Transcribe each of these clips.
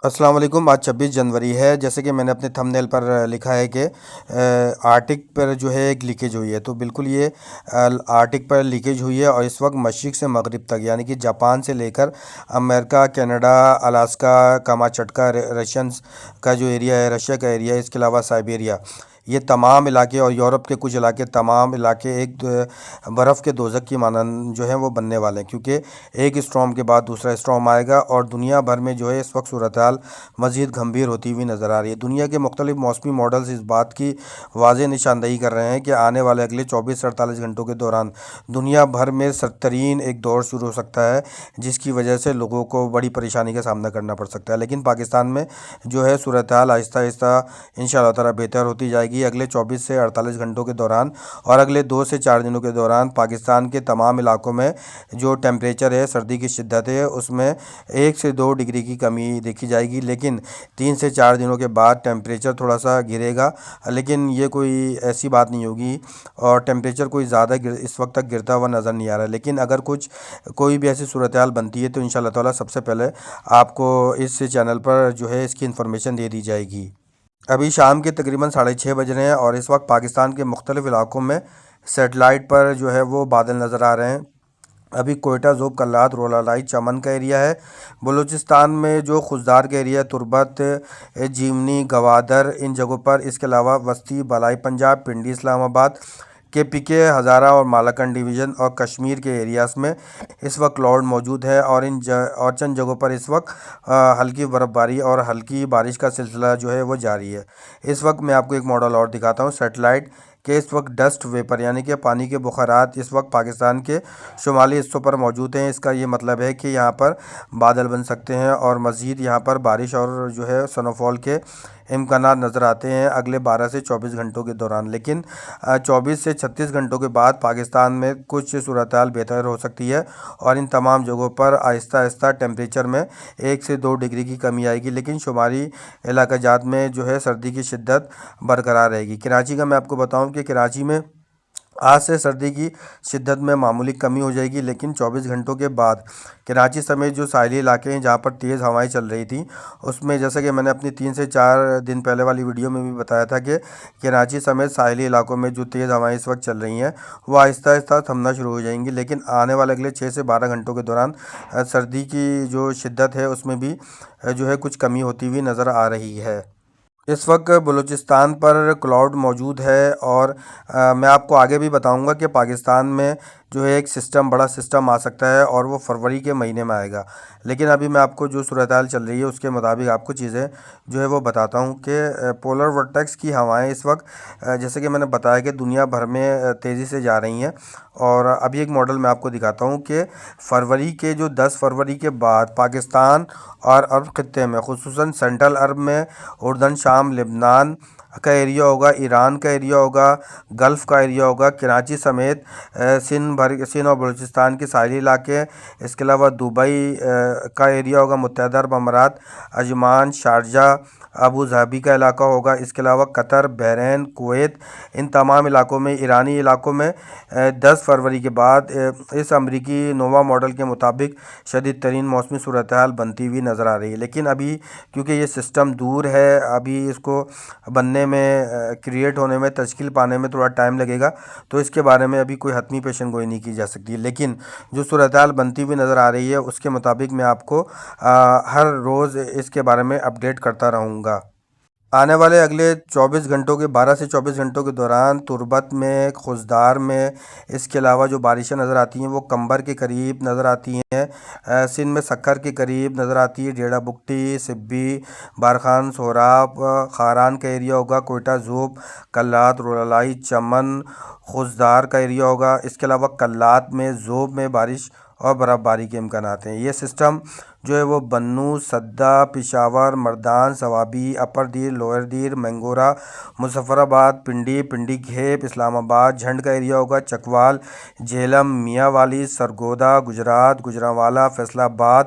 السلام علیکم۔ آج 26 جنوری ہے، جیسے کہ میں نے اپنے تھمب نیل پر لکھا ہے کہ آرٹک پر جو ہے ایک لیکیج ہوئی ہے، تو بالکل یہ آرٹک پر لیکیج ہوئی ہے اور اس وقت مشرق سے مغرب تک، یعنی کہ جاپان سے لے کر امریکہ، کینیڈا، الاسکا، کاماچٹکا، رشینز کا جو ایریا ہے، رشیا کا ایریا ہے، اس کے علاوہ سائبیریا، یہ تمام علاقے اور یورپ کے کچھ علاقے، تمام علاقے ایک برف کے دوزخ کی مانند جو ہیں وہ بننے والے ہیں، کیونکہ ایک اسٹارم کے بعد دوسرا اسٹارم آئے گا اور دنیا بھر میں جو ہے اس وقت صورتحال مزید گھمبیر ہوتی ہوئی نظر آ رہی ہے۔ دنیا کے مختلف موسمی ماڈلز اس بات کی واضح نشاندہی کر رہے ہیں کہ آنے والے اگلے 24 سے 48 گھنٹوں کے دوران دنیا بھر میں سرترین ایک دور شروع ہو سکتا ہے، جس کی وجہ سے لوگوں کو بڑی پریشانی کا سامنا کرنا پڑ سکتا ہے۔ لیکن پاکستان میں جو ہے صورتحال آہستہ آہستہ انشاءاللہ تعالیٰ بہتر ہوتی جائے گی۔ اگلے 24 سے 48 گھنٹوں کے دوران اور اگلے 2 سے 4 دنوں کے دوران پاکستان کے تمام علاقوں میں جو ٹیمپریچر ہے، سردی کی شدت ہے، اس میں 1 سے 2 ڈگری کی کمی دیکھی جائے گی، لیکن 3 سے 4 دنوں کے بعد ٹیمپریچر تھوڑا سا گرے گا، لیکن یہ کوئی ایسی بات نہیں ہوگی اور ٹیمپریچر کوئی زیادہ اس وقت تک گرتا ہوا نظر نہیں آ رہا ہے۔ لیکن اگر کوئی بھی ایسی صورتحال بنتی ہے تو انشاءاللہ تعالیٰ سب سے پہلے آپ کو اس چینل پر جو ہے اس کی انفارمیشن دے دی جائے گی۔ ابھی شام کے تقریباً 6:30 بج رہے ہیں اور اس وقت پاکستان کے مختلف علاقوں میں سیٹلائٹ پر جو ہے وہ بادل نظر آ رہے ہیں۔ ابھی کوئٹہ، ذوب، کلات، رولالائی، چمن کا ایریا ہے۔ بلوچستان میں جو خضدار کا ایریا ہے، تربت، جیمنی، گوادر، ان جگہوں پر، اس کے علاوہ وسطی بالائی پنجاب، پنڈی، اسلام آباد، کے ہزارہ اور مالاکنڈ ڈویژن اور کشمیر کے ایریاز میں اس وقت کلاؤڈ موجود ہے اور اور چند جگہوں پر اس وقت ہلکی برف باری اور ہلکی بارش کا سلسلہ جو ہے وہ جاری ہے۔ اس وقت میں آپ کو ایک ماڈل اور دکھاتا ہوں سیٹلائٹ کہ اس وقت ڈسٹ ویپر یعنی کہ پانی کے بخارات اس وقت پاکستان کے شمالی حصوں پر موجود ہیں۔ اس کا یہ مطلب ہے کہ یہاں پر بادل بن سکتے ہیں اور مزید یہاں پر بارش اور جو ہے سنو فال کے امکانات نظر آتے ہیں اگلے 12 سے 24 گھنٹوں کے دوران۔ لیکن 24 سے 36 گھنٹوں کے بعد پاکستان میں کچھ صورتحال بہتر ہو سکتی ہے اور ان تمام جگہوں پر آہستہ آہستہ ٹیمپریچر میں 1 سے 2 ڈگری کی کمی آئے گی، لیکن شمالی علاقہ جات میں جو ہے سردی کی شدت برقرار رہے گی۔ کراچی کا میں آپ کو بتاؤں کہ کراچی میں آج سے سردی کی شدت میں معمولی کمی ہو جائے گی، لیکن 24 گھنٹوں کے بعد کراچی سمیت جو ساحلی علاقے ہیں جہاں پر تیز ہوائیں چل رہی تھیں، اس میں جیسا کہ میں نے اپنی 3 سے 4 دن پہلے والی ویڈیو میں بھی بتایا تھا کہ کراچی سمیت ساحلی علاقوں میں جو تیز ہوائیں اس وقت چل رہی ہیں وہ آہستہ آہستہ تھمنا شروع ہو جائیں گی، لیکن آنے والے اگلے 6 سے 12 گھنٹوں کے دوران سردی کی جو شدت ہے اس میں بھی جو ہے کچھ کمی ہوتی ہوئی نظر آ رہی ہے۔ اس وقت بلوچستان پر کلاؤڈ موجود ہے اور میں آپ کو آگے بھی بتاؤں گا کہ پاکستان میں جو ہے ایک بڑا سسٹم آ سکتا ہے اور وہ فروری کے مہینے میں آئے گا، لیکن ابھی میں آپ کو جو صورتحال چل رہی ہے اس کے مطابق آپ کو چیزیں جو ہے وہ بتاتا ہوں کہ پولر ورٹیکس کی ہوائیں اس وقت جیسے کہ میں نے بتایا کہ دنیا بھر میں تیزی سے جا رہی ہیں، اور ابھی ایک ماڈل میں آپ کو دکھاتا ہوں کہ فروری کے جو 10 فروری کے بعد پاکستان اور عرب خطے میں، خصوصاً سینٹرل عرب میں اردن، شام، لبنان کا ایریا ہوگا، ایران کا ایریا ہوگا، گلف کا ایریا ہوگا، کراچی سمیت سندھ اور بلوچستان کے ساحلی علاقے، اس کے علاوہ دبئی کا ایریا ہوگا، متحدہ عرب امارات، عجمان، شارجہ، ابو ظہبی کا علاقہ ہوگا، اس کے علاوہ قطر، بحرین، کویت، ان تمام علاقوں میں، ایرانی علاقوں میں 10 فروری کے بعد اس امریکی نووا ماڈل کے مطابق شدید ترین موسمی صورتحال بنتی ہوئی نظر آ رہی ہے۔ لیکن ابھی کیونکہ یہ سسٹم دور ہے، ابھی اس کو بننے میں، کریٹ ہونے میں، تشکیل پانے میں تھوڑا ٹائم لگے گا، تو اس کے بارے میں ابھی کوئی حتمی پیشن گوئی نہیں کی جا سکتی، لیکن جو صورتحال بنتی ہوئی نظر آ رہی ہے اس کے مطابق میں آپ کو ہر روز اس کے بارے میں اپڈیٹ کرتا رہوں گا۔ آنے والے اگلے 12 سے 24 گھنٹوں کے دوران تربت میں، خضدار میں، اس کے علاوہ جو بارشیں نظر آتی ہیں وہ کمبر کے قریب نظر آتی ہیں، سندھ میں سکھر کے قریب نظر آتی ہے، ڈیڑہ بگٹی، سبی، بارخان، سہراب، خاران کا ایریا ہوگا، کوئٹہ، ذوب، کلات، رولالائی، چمن، خضدار کا ایریا ہوگا، اس کے علاوہ کلات میں، ذوب میں بارش اور برف باری کے امکانات ہیں۔ یہ سسٹم جو ہے وہ بنو، سدہ، پشاور، مردان، ثوابی، اپر دیر، لوئر دیر، مینگورہ، مظفر آباد، پنڈی گھیپ، اسلام آباد، جھنڈ کا ایریا ہوگا، چکوال، جہلم، میاں والی، سرگودا، گجرات، گجرانوالہ، فیصل آباد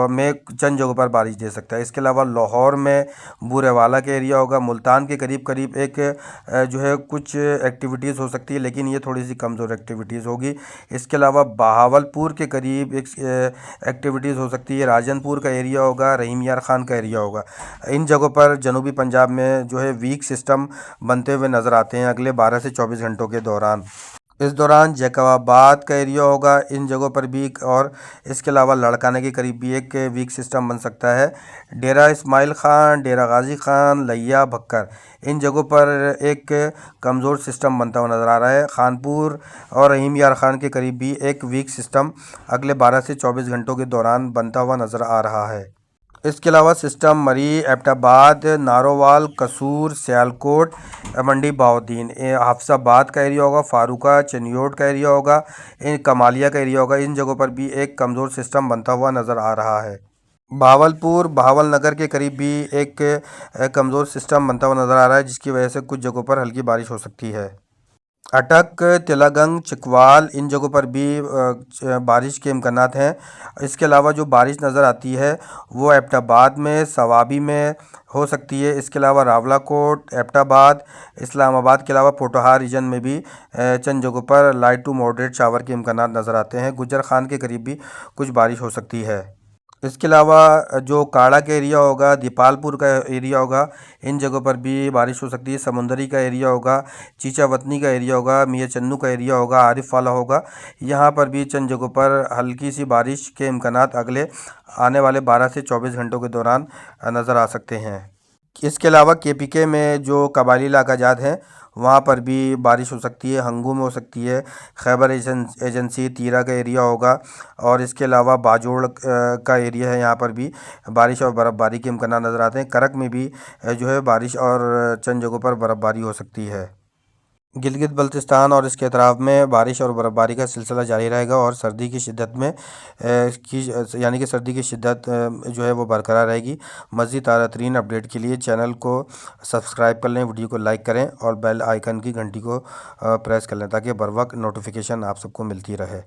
میں چند جگہوں پر بارش دے سکتا ہے۔ اس کے علاوہ لاہور میں بورے والا کا ایریا ہوگا، ملتان کے قریب ایک جو ہے کچھ ایکٹیویٹیز ہو سکتی ہے، لیکن یہ تھوڑی سی کمزور ایکٹیویٹیز ہوگی۔ اس کے علاوہ بہاولپور کے قریب ایک ایکٹیویٹیز ہو سکتی سکتی ہے، راجن پور کا ایریا ہوگا، رحیم یار خان کا ایریا ہوگا۔ ان جگہوں پر جنوبی پنجاب میں جو ہے ویک سسٹم بنتے ہوئے نظر آتے ہیں اگلے 12 سے 24 گھنٹوں کے دوران۔ اس دوران جیکب آباد کا ایریا ہوگا ان جگہوں پر بھی، اور اس کے علاوہ لڑکانہ کے قریب بھی ایک ویک سسٹم بن سکتا ہے۔ ڈیرہ اسماعیل خان، ڈیرہ غازی خان، لیا، بھکر، ان جگہوں پر ایک کمزور سسٹم بنتا ہوا نظر آ رہا ہے۔ خانپور اور رحیم یار خان کے قریب بھی ایک ویک سسٹم اگلے 12 سے 24 گھنٹوں کے دوران بنتا ہوا نظر آ رہا ہے۔ اس کے علاوہ سسٹم مری، ایبٹ آباد، نارووال، قصور، سیالکوٹ، منڈی بہاؤالدین، حفص آباد کا ایریا ہوگا، فاروقہ، چنیوٹ کا ایریا ہوگا، کمالیہ کا ایریا ہوگا، ان جگہوں پر بھی ایک کمزور سسٹم بنتا ہوا نظر آ رہا ہے۔ بہاولپور، بہاول نگر کے قریب بھی ایک کمزور سسٹم بنتا ہوا نظر آ رہا ہے، جس کی وجہ سے کچھ جگہوں پر ہلکی بارش ہو سکتی ہے۔ اٹک، تلہ گنگ، چکوال، ان جگہوں پر بھی بارش کے امکانات ہیں۔ اس کے علاوہ جو بارش نظر آتی ہے وہ ایبٹ آباد میں، سوابی میں ہو سکتی ہے۔ اس کے علاوہ راولہ کوٹ، ایبٹ آباد، اسلام آباد کے علاوہ پوٹھوہار ریجن میں بھی چند جگہوں پر لائٹ ٹو ماڈریٹ شاور کے امکانات نظر آتے ہیں۔ گجر خان کے قریب بھی کچھ بارش ہو سکتی ہے۔ اس کے علاوہ جو کاڑا کا ایریا ہوگا، دیپال پور کا ایریا ہوگا، ان جگہوں پر بھی بارش ہو سکتی ہے۔ سمندری کا ایریا ہوگا، چیچا وطنی کا ایریا ہوگا، میاں چنو کا ایریا ہوگا، عارف والا ہوگا، یہاں پر بھی چند جگہوں پر ہلکی سی بارش کے امکانات اگلے آنے والے 12 سے 24 گھنٹوں کے دوران نظر آ سکتے ہیں۔ اس کے علاوہ کے پی کے میں جو قبائلی علاقہ جات ہیں وہاں پر بھی بارش ہو سکتی ہے، ہنگو میں ہو سکتی ہے، خیبر ایجنسی، تیرا کا ایریا ہوگا، اور اس کے علاوہ باجوڑ کا ایریا ہے، یہاں پر بھی بارش اور برف باری کے امکانات نظر آتے ہیں۔ کرک میں بھی جو ہے بارش اور چند جگہوں پر برف باری ہو سکتی ہے۔ گلگت بلتستان اور اس کے اطراف میں بارش اور برف باری کا سلسلہ جاری رہے گا، اور سردی کی شدت میں یعنی کہ سردی کی شدت جو ہے وہ برقرار رہے گی۔ مزید تازہ ترین اپڈیٹ کے لیے چینل کو سبسکرائب کر لیں، ویڈیو کو لائک کریں اور بیل آئیکن کی گھنٹی کو پریس کر لیں تاکہ بر وقت نوٹیفیکیشن آپ سب کو ملتی رہے۔